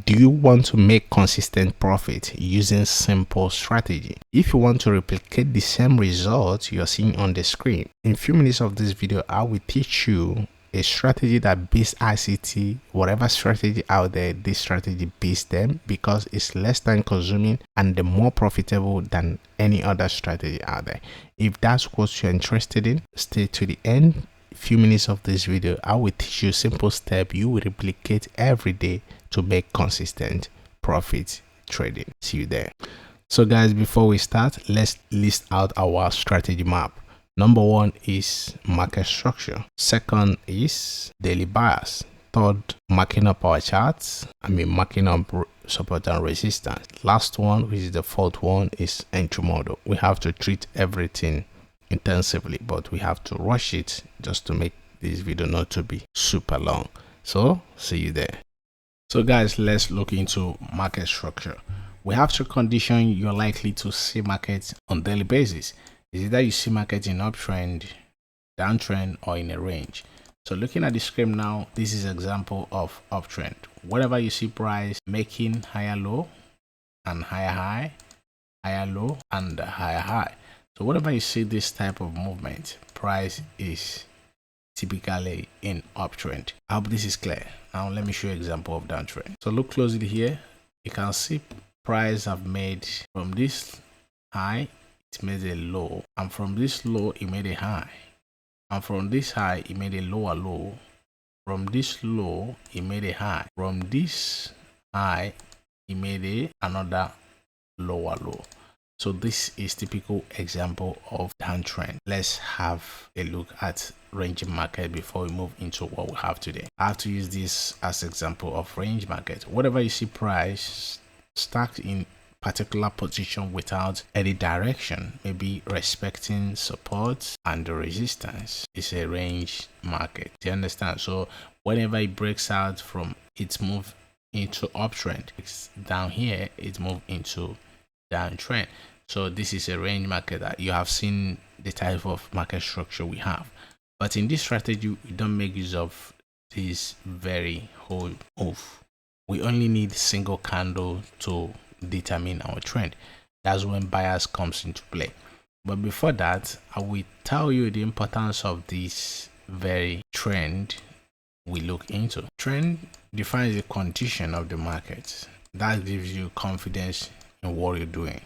Do you want to make consistent profit using simple strategy? If you want to replicate the same result you're seeing on the screen, in a few minutes of this video, I will teach you a strategy that beats ICT, whatever strategy out there, this strategy beats them because it's less time consuming and the more profitable than any other strategy out there. If that's what you're interested in, stay to the end. Few minutes of this video, I will teach you a simple step you will replicate every day to make consistent profit trading. See you there. So guys, before we start, let's list out our strategy map. Number one is market structure. Second is daily bias. Third, marking up our charts. Marking up support and resistance. Last one, which is the fourth one, is entry model. We have to treat everything intensively, but we have to rush it just to make this video not to be super long. So see you there. So guys, let's look into market structure. We have to condition you're likely to see markets on daily basis. Is it that you see markets in uptrend, downtrend, or in a range? So looking at the screen now, this is example of uptrend. Whenever you see price making higher low and higher high, higher low and higher high. So whenever you see this type of movement, price is typically in uptrend. I hope this is clear. Now let me show you an example of downtrend. So look closely here. You can see price have made from this high, it made a low, and from this low it made a high, and from this high it made a lower low, from this low it made a high, from this high it made another lower low. So this is typical example of downtrend. Let's have a look at range market before we move into what we have today. I have to use this as example of range market. Whatever you see price stacked in particular position without any direction, maybe respecting support and the resistance, is a range market. Do you understand? So whenever it breaks out from its move into uptrend, it's down here, it move into downtrend. So this is a range market. That you have seen the type of market structure we have, but in this strategy we don't make use of this very whole move. We only need single candle to determine our trend. That's when bias comes into play. But before that, I will tell you the importance of this very trend we look into. Trend defines the condition of the market that gives you confidence in what you're doing.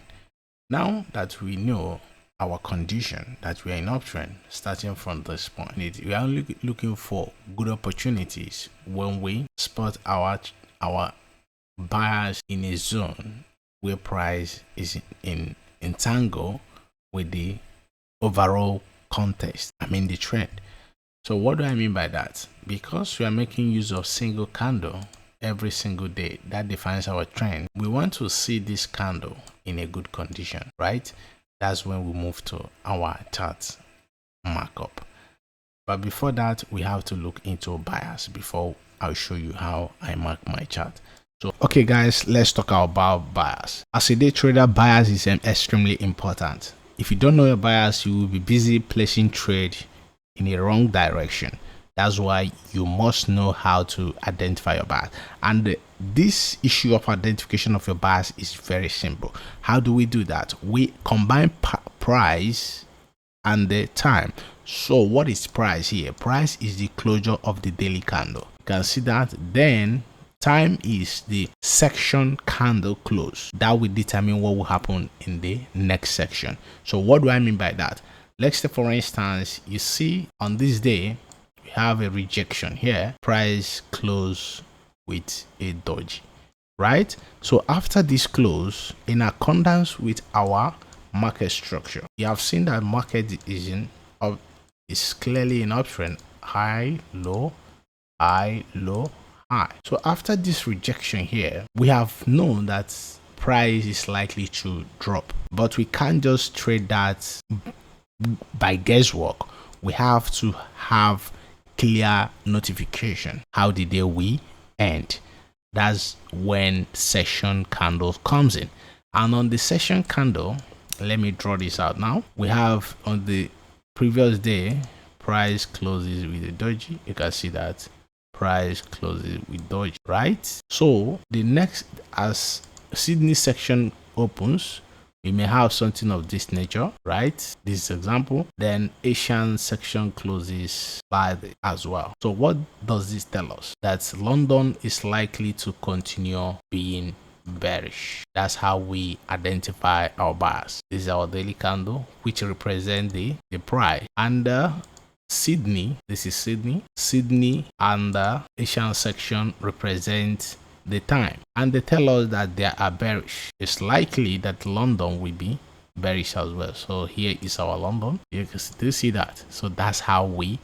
Now that we know our condition, that we are in uptrend, starting from this point, we are only looking for good opportunities when we spot our bias in a zone where price is in entangle with the overall context, the trend. So what do I mean by that? Because we are making use of single candle every single day, that defines our trend. We want to see this candle in a good condition, right? That's when we move to our chart markup. But before that, we have to look into bias before I'll show you how I mark my chart. So okay guys, let's talk about bias. As a day trader, bias is extremely important. If you don't know your bias, you will be busy placing trade in a wrong direction. That's why you must know how to identify your bias. And this issue of identification of your bias is very simple. How do we do that? We combine price and the time. So what is price here? Price is the closure of the daily candle. You can see that. Then time is the section candle close. That will determine what will happen in the next section. So what do I mean by that? Let's say for instance, you see on this day we have a rejection here, price close with a doji, right? So after this close, in accordance with our market structure, you have seen that market is clearly in uptrend, high low, high low, high. So after this rejection here, we have known that price is likely to drop, but we can't just trade that by guesswork. We have to have clear notification. How the day we end? That's when session candle comes in. And on the session candle, let me draw this out now. We have on the previous day, price closes with a doji. You can see that price closes with doji, right? So the next, as Sydney section opens, we may have something of this nature, right? This example. Then Asian section closes like this as well. So what does this tell us? That London is likely to continue being bearish. That's how we identify our buyers. This is our daily candle, which represents the price. And Sydney, this is Sydney and the Asian section represent the time, and they tell us that they are bearish. It's likely that London will be bearish as well. So here is our London. You can still see that. So that's how we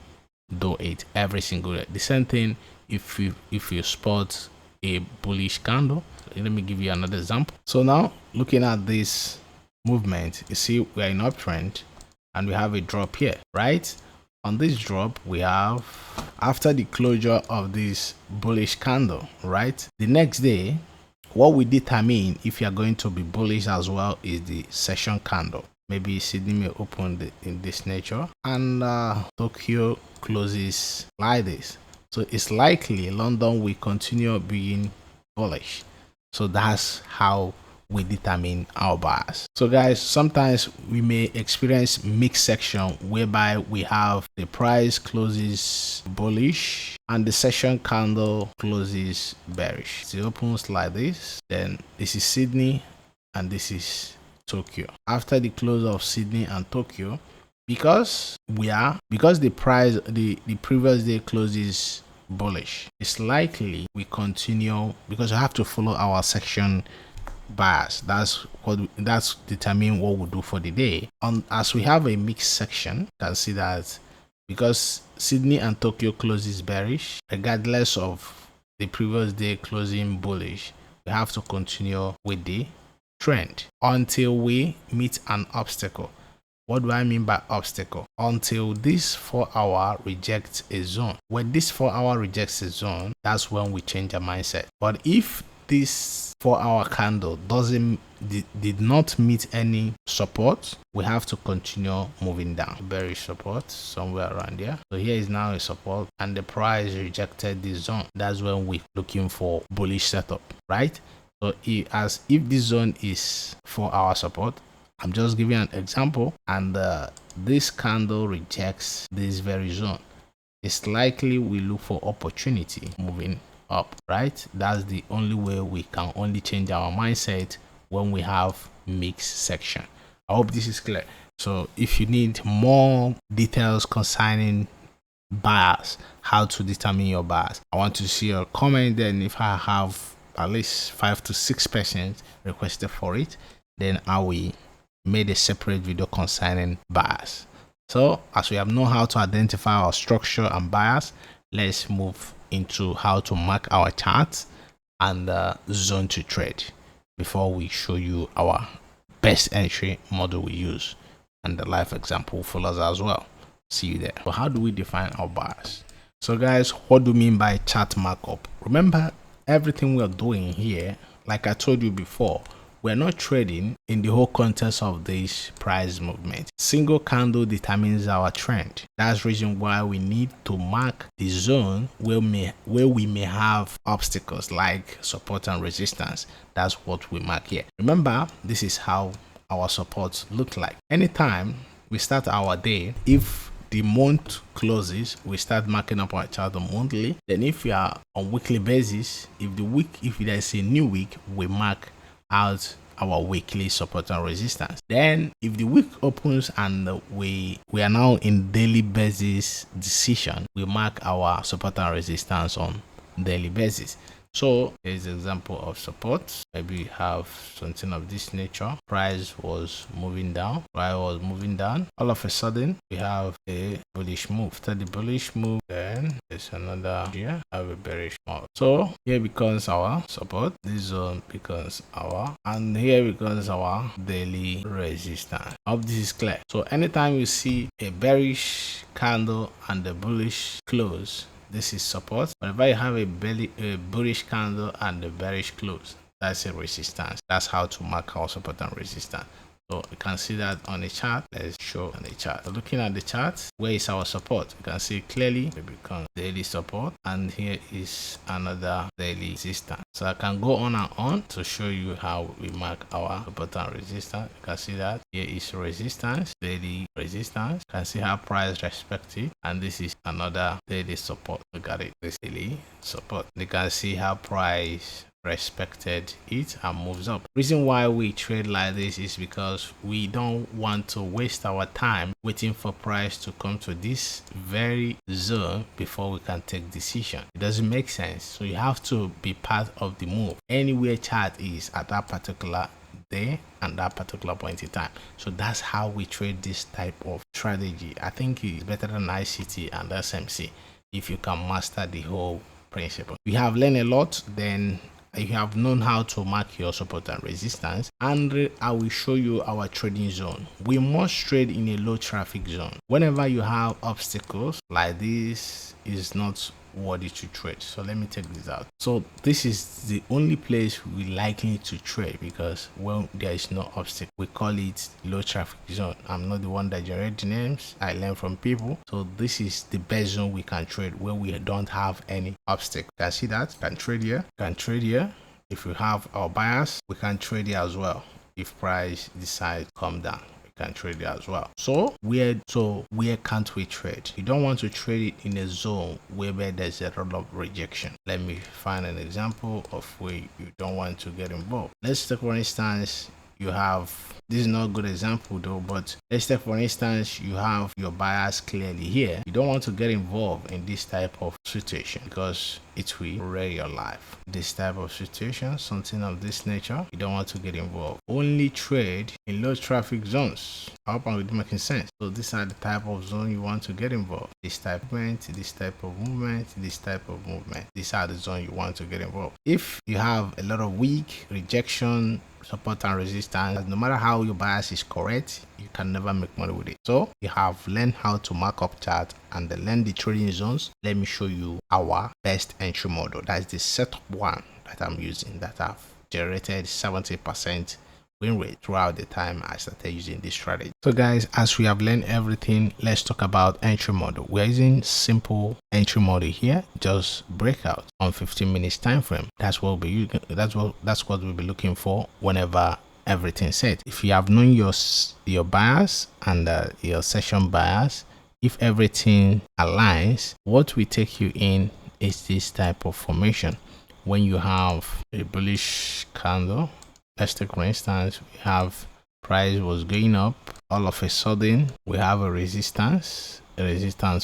do it every single day. The same thing if you spot a bullish candle. Let me give you another example. So now looking at this movement, you see we are in uptrend and we have a drop here, right? On this drop, we have, after the closure of this bullish candle, right? The next day, what we determine if you are going to be bullish as well is the session candle. Maybe Sydney may open in this nature, and Tokyo closes like this. So it's likely London will continue being bullish. So that's how we determine our buyers. So guys, sometimes we may experience mixed section whereby we have the price closes bullish and the session candle closes bearish. It opens like this. Then this is Sydney and this is Tokyo. After the close of Sydney and Tokyo, because the price the previous day closes bullish, it's likely we continue, because we have to follow our section bias. That's determine what we do for the day. As we have a mixed section, you can see that because Sydney and Tokyo closes bearish, regardless of the previous day closing bullish, we have to continue with the trend until we meet an obstacle. What do I mean by obstacle? Until this 4-hour rejects a zone. When this 4-hour rejects a zone, that's when we change our mindset. But if this 4-hour candle did not meet any support, we have to continue moving down. Bearish support somewhere around here. So here is now a support and the price rejected this zone. That's when we're looking for bullish setup, right? So if this zone is 4-hour support, I'm just giving an example, and this candle rejects this very zone, it's likely we look for opportunity moving up, right? That's the only way we can only change our mindset when we have mixed section. I hope this is clear. So if you need more details concerning bias, how to determine your bias, I want to see your comment. Then if I have at least 5 to 6% requested for it, then I will made a separate video concerning bias. So as we have known how to identify our structure and bias, let's move into how to mark our charts and zone to trade before we show you our best entry model we use, and the live example follows as well. See you there. So how do we define our bias? So guys, what do you mean by chart markup? Remember, everything we are doing here, like I told you before, we're not trading in the whole context of this price movement. Single candle determines our trend. That's the reason why we need to mark the zone where we may have obstacles like support and resistance. That's what we mark here. Remember, this is how our supports look like. Anytime we start our day, if the month closes, we start marking up our chart on monthly. Then if we are on weekly basis, if there's a new week, we mark out our weekly support and resistance. Then if the week opens and we are now in daily basis decision, we mark our support and resistance on daily basis. So here's an example of support. Maybe we have something of this nature. Price was moving down. All of a sudden we have a bullish move. After the bullish move, then there's another here, have a bearish move. So here becomes our support, this zone becomes our, and here becomes our daily resistance. I hope this is clear. So anytime you see a bearish candle and a bullish close, this is support. Whenever you have a bullish candle and a bearish close, that's a resistance. That's how to mark our support and resistance. So you can see that on the chart. Let's show on the chart. So looking at the chart, where is our support? You can see clearly it becomes daily support, and here is another daily resistance. So I can go on and on to show you how we mark our support and resistance. You can see that here is resistance, daily resistance. You can see how price respects it, and this is another daily support. Look at it, this daily support. You can see how price respected it and moves up. Reason why we trade like this is because we don't want to waste our time waiting for price to come to this very zone before we can take decision. It doesn't make sense. So you have to be part of the move anywhere chart is at that particular day and that particular point in time. So that's how we trade this type of strategy. I think it's better than ICT and SMC if you can master the whole principle. We have learned a lot, then you have known how to mark your support and resistance, and I will show you our trading zone. We must trade in a low traffic zone. Whenever you have obstacles like this, is not worthy to trade. So let me take this out. So this is the only place we likely to trade, because when there is no obstacle, we call it low traffic zone. I'm not the one that generates the names, I learn from people. So this is the best zone we can trade, where we don't have any obstacle. You can see that, can trade here, can trade here. If we have our bias, we can trade here as well. If price decides to come down, can trade it as well. So where can't we trade? You don't want to trade it in a zone where there's a lot of rejection. Let me find an example of where you don't want to get involved. Let's take, for instance, you have, this is not a good example though, but let's take, for instance, you have your bias clearly here. You don't want to get involved in this type of situation because it will ruin your life. This type of situation, something of this nature, you don't want to get involved. Only trade in low traffic zones. I hope I'm making sense. So these are the type of zone you want to get involved. This type of movement, this type of movement, this type of movement. These are the zone you want to get involved. If you have a lot of weak rejection, support and resistance, no matter how your bias is correct, you can never make money with it. So you have learned how to mark up chart and then learn the trading zones. Let me show you our best entry model. That's the setup one that I'm using, that I've generated 70% win rate throughout the time I started using this strategy. So guys, as we have learned everything, let's talk about entry model. We're using simple entry model here, just breakout on 15 minutes time frame. That's what we'll be looking for whenever everything's set. If you have known your bias and your session bias, if everything aligns, what will take you in is this type of formation. When you have a bullish candle, let's take, for instance, we have price was going up, all of a sudden we have a resistance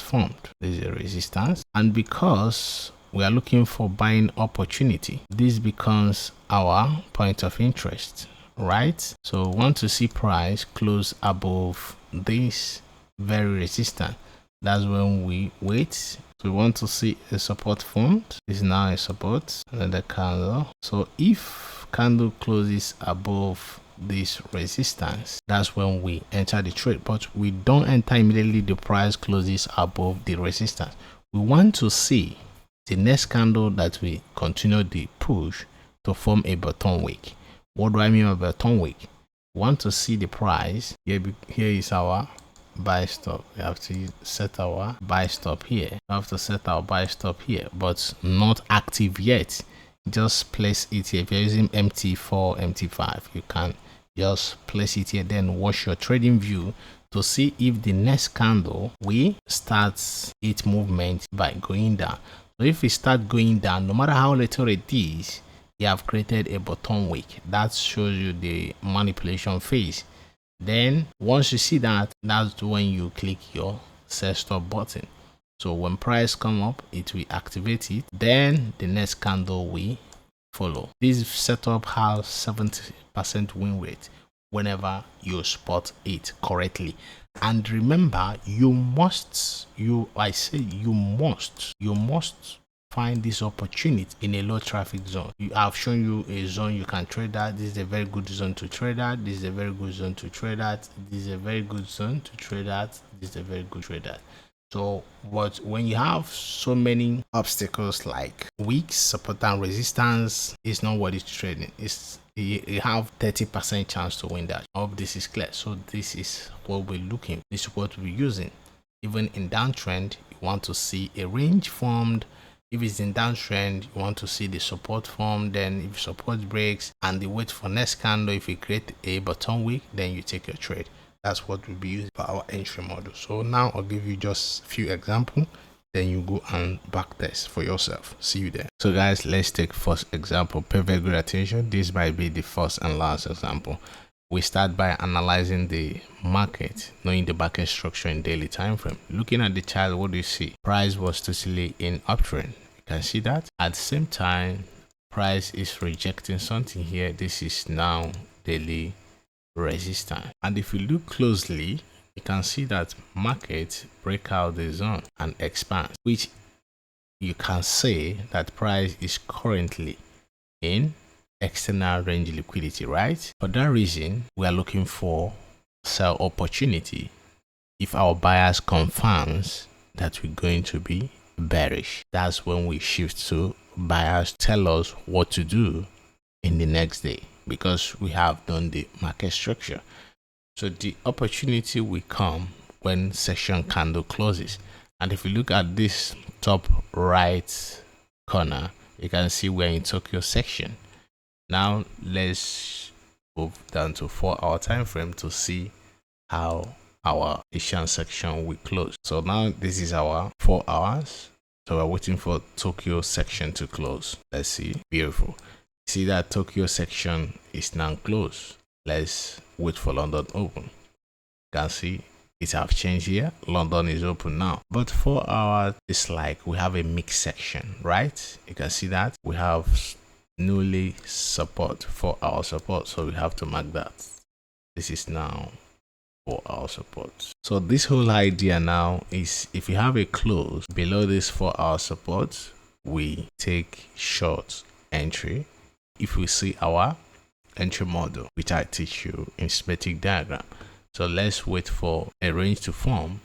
formed. This is a resistance, and because we are looking for buying opportunity, this becomes our point of interest, right? So we want to see price close above this very resistance. That's when we wait. So we want to see a support formed. This is now a support, another candle. So if candle closes above this resistance, that's when we enter the trade. But we don't enter immediately the price closes above the resistance. We want to see the next candle that we continue the push to form a bottom wick. What do I mean by bottom wick? We want to see the price here. Here is our buy stop. We have to set our buy stop here. We have to set our buy stop here, but not active yet. Just place it here. If you're using MT4, MT5, you can just place it here, then watch your trading view to see if the next candle will start its movement by going down. So if it start going down, no matter how little it is, you have created a bottom wick. That shows you the manipulation phase. Then once you see that, that's when you click your sell stop button. So when price come up, it will activate it. Then the next candle will follow. This setup has 70% win rate whenever you spot it correctly. And remember, you must find this opportunity in a low traffic zone. I've shown you a zone you can trade at. This is a very good zone to trade at. This is a very good zone to trade at. This is a very good zone to trade at. This is a very good trade at. So when you have so many obstacles like wicks, support and resistance, it's not worth it trading. You have 30% chance to win that. I hope this is clear. So this is what we're looking, this is what we're using. Even in downtrend, you want to see a range formed. If it's in downtrend, you want to see the support form. Then if support breaks and the wait for next candle, if you create a bottom wick, then you take your trade. That's what we'll be using for our entry model. So now I'll give you just a few examples, then you go and back test for yourself. See you there. So guys, let's take first example. Pay very good attention. This might be the first and last example. We start by analyzing the market, knowing the market structure in daily time frame. Looking at the chart, what do you see? Price was totally in uptrend. You can see that. At the same time, price is rejecting something here. This is now daily resistance. And if you look closely, you can see that market break out the zone and expand, which you can say that price is currently in external range liquidity, right? For that reason, we are looking for sell opportunity if our buyers confirms that we're going to be bearish. That's when we shift to buyers tell us what to do in the next day, because we have done the market structure. So the opportunity will come when session candle closes. And if you look at this top right corner, you can see we're in Tokyo section. Now let's move down to 4-hour time frame to see how our Asian section will close. So now this is our 4 hours. So we're waiting for Tokyo section to close. Let's see. Beautiful. See that Tokyo section is now closed. Let's wait for London open. You can see it have changed here. London is open now. But 4 hours is like we have a mixed section, right? You can see that we have newly support, 4-hour support. So we have to mark that. This is now 4-hour support. So this whole idea now is if you have a close below this 4-hour support, we take short entry. If we see our entry model, which I teach you in schematic diagram. So let's wait for a range to form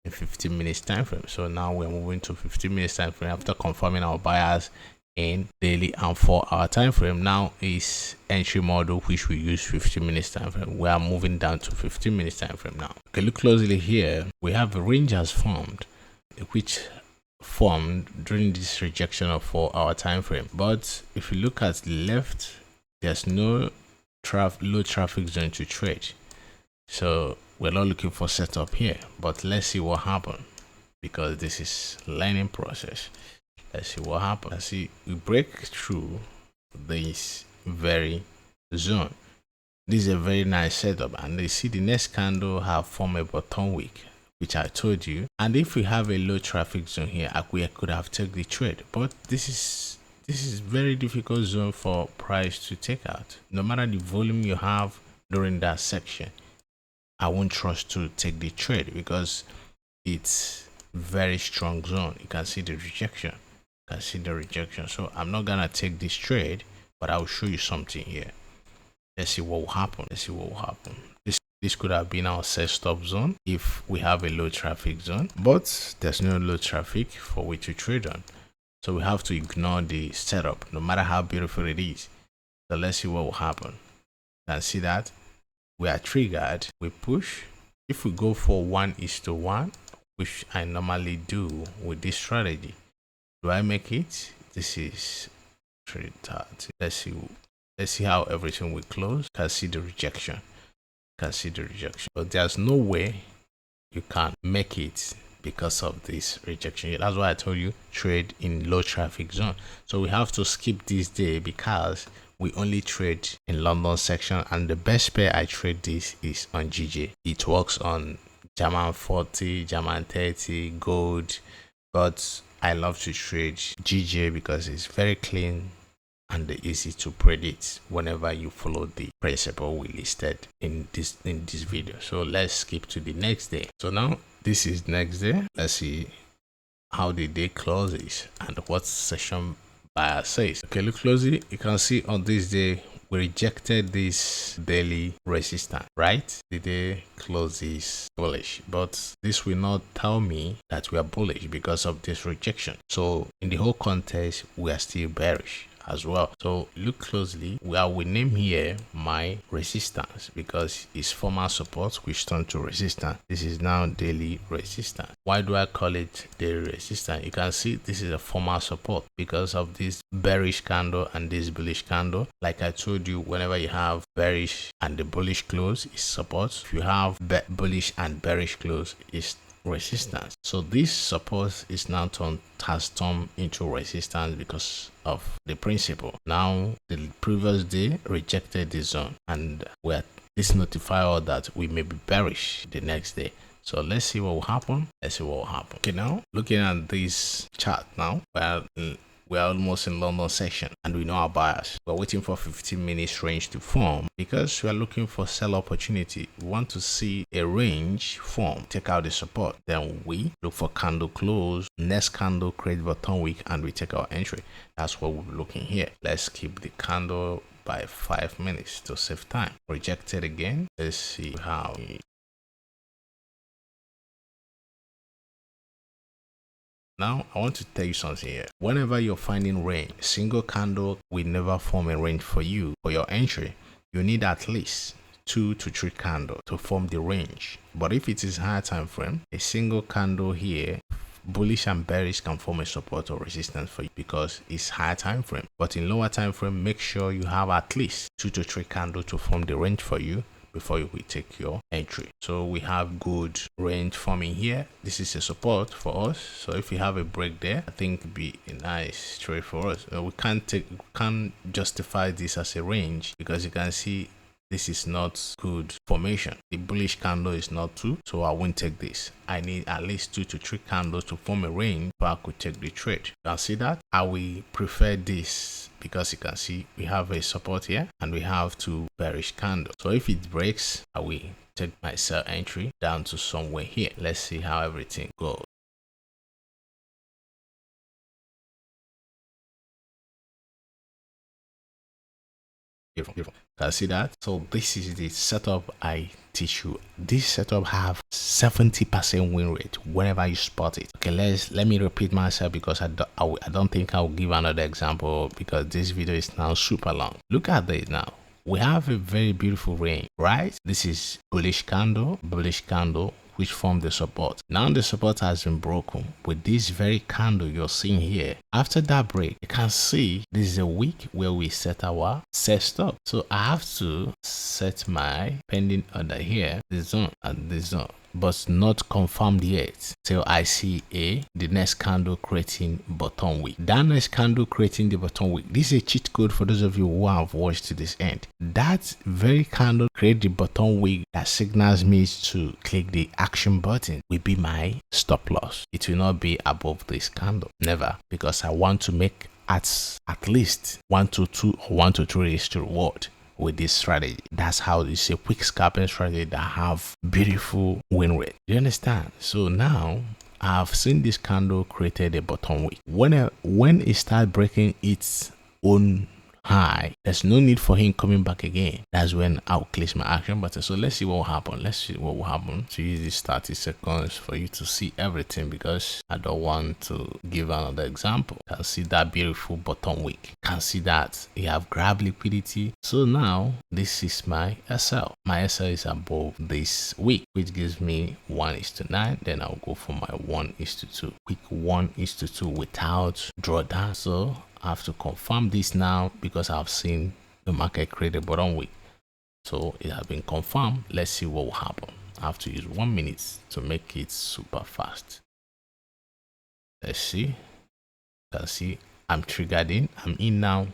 in 15 minutes time frame. So now we're moving to 15 minutes time frame after confirming our buyers in daily and 4-hour time frame. Now is entry model, which we use 15 minutes time frame. We are moving down to 15 minutes time frame now. Okay, look closely here. We have a range has formed, which formed during this rejection of 4-hour time frame. But if you look at the left, there's no low traffic zone to trade. So we're not looking for setup here, but let's see what happened, because this is learning process. Let's see what happens. Let's see, we break through this very zone. This is a very nice setup, and you see the next candle have formed a bottom wick, which I told you. And if we have a low traffic zone here, we could have taken the trade, but this is very difficult zone for price to take out. No matter the volume you have during that section, I won't trust to take the trade because it's very strong zone. You can see the rejection. You can see the rejection. So I'm not gonna take this trade, but I'll show you something here. Let's see what will happen. Let's see what will happen. This could have been our set stop zone if we have a low traffic zone, but there's no low traffic for which to trade on. So we have to ignore the setup, no matter how beautiful it is. So let's see what will happen. You can see that we are triggered. We push. If we go for 1:1, which I normally do with this strategy, do I make it? This is 3:30. Let's see how everything will close. You can see the rejection. But there's no way you can make it because of this rejection. That's why I told you trade in low traffic zone. So we have to skip this day because we only trade in London section, and the best pair I trade this is on GJ. It works on German 40, German 30, gold, but I love to trade GJ because it's very clean and easy to predict whenever you follow the principle we listed in this video. So let's skip to the next day. So now this is next day. Let's see how the day closes and what session buyer says. Okay, look closely. You can see on this day we rejected this daily resistance, right? The day closes bullish, but this will not tell me that we are bullish because of this rejection. So in the whole context, we are still bearish as well. So look closely. We name here my resistance because it's former support which turned to resistance. This is now daily resistance. Why do I call it daily resistance? You can see this is a former support because of this bearish candle and this bullish candle. Like I told you, whenever you have bearish and the bullish close is support. If you have bullish and bearish close is resistance. So this support is now has turned into resistance because of the principle. Now the previous day rejected the zone and this notify us that we may be bearish the next day. So let's see what will happen. Okay, now looking at this chart now, we're almost in London section and we know our buyers. We're waiting for 15 minutes range to form because we are looking for sell opportunity. We want to see a range form, take out the support. Then we look for candle close, next candle create bottom wick, and we take our entry. That's what we're looking here. Let's keep the candle by 5 minutes to save time. Rejected again. Let's see how. Now, I want to tell you something here. Whenever you're finding range, single candle will never form a range for you. For your entry, you need at least 2 to 3 candles to form the range. But if it is higher time frame, a single candle here, bullish and bearish, can form a support or resistance for you because it's higher time frame. But in lower time frame, make sure you have at least 2 to 3 candles to form the range for you before you will take your entry. So we have good range forming here. This is a support for us. So if we have a break there, I think it'd be a nice trade for us. We can't justify this as a range because you can see this is not good formation. The bullish candle is not 2, so I won't take this. I need at least 2 to 3 candles to form a range before I could take the trade. You can see that I will prefer this because you can see we have a support here and we have 2 bearish candles. So if it breaks, I will take my sell entry down to somewhere here. Let's see how everything goes. Beautiful. Can you see that? So this is the setup I teach you. This setup have 70% win rate whenever you spot it. Okay, let me repeat myself because I don't think I'll give another example because this video is now super long. Look at this now. We have a very beautiful range, right? This is bullish candle, which form the support. Now the support has been broken with this very candle you're seeing here. After that break, you can see this is a wick where we set our set stop. So I have to set my pending order here, this zone and this zone, but not confirmed yet till I see the next candle creating bottom wick. That next candle creating the bottom wick. This is a cheat code for those of you who have watched to this end. That very candle create the bottom wick that signals me to click the action button will be my stop loss. It will not be above this candle, never, because I want to make at least 1 to 2 or 1 to 3 days to reward with this strategy. That's how it's a quick scalping strategy that have beautiful win rate. You understand? So now I've seen this candle created a bottom wick. When it start breaking its own high, there's no need for him coming back again. That's when I'll click my action button. So let's see what will happen. To use these 30 seconds for you to see everything because I don't want to give another example. You can see that beautiful bottom wick. You can see that you have grab liquidity. So now this is my SL. My SL is above this wick, which gives me 1:9. Then I'll go for my 1:2. Quick 1:2 without drawdown. So I have to confirm this now because I've seen the market create a bottom wick. So it has been confirmed. Let's see what will happen. I have to use 1 minute to make it super fast. Let's see. You can see I'm triggered in. I'm in now.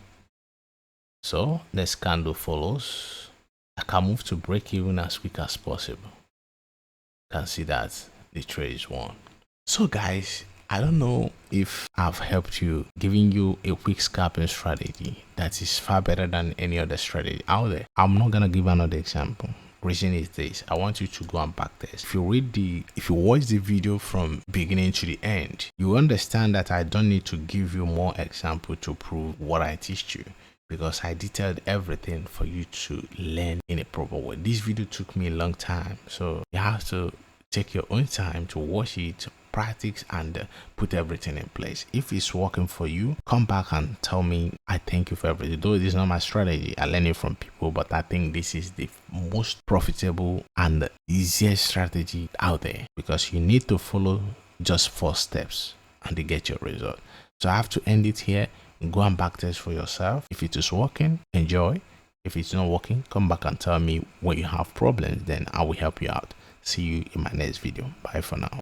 So this candle follows. I can move to break even as quick as possible. You can see that the trade is won. So guys, I don't know if I've helped you, giving you a quick scalping strategy that is far better than any other strategy out there. I'm not gonna give another example. Reason is this: I want you to go and backtest. If you watch the video from beginning to the end, you understand that I don't need to give you more example to prove what I teach you. because I detailed everything for you to learn in a proper way. This video took me a long time, so you have to take your own time to watch it, practice, and put everything in place. If it's working for you, come back and tell me. I thank you for everything. Though this is not my strategy, I learn it from people, but I think this is the most profitable and the easiest strategy out there, because you need to follow just 4 steps and to get your result. So I have to end it here. Go and backtest for yourself. If it is working, enjoy. If it's not working, come back and tell me where you have problems, then I will help you out. See you in my next video. Bye for now.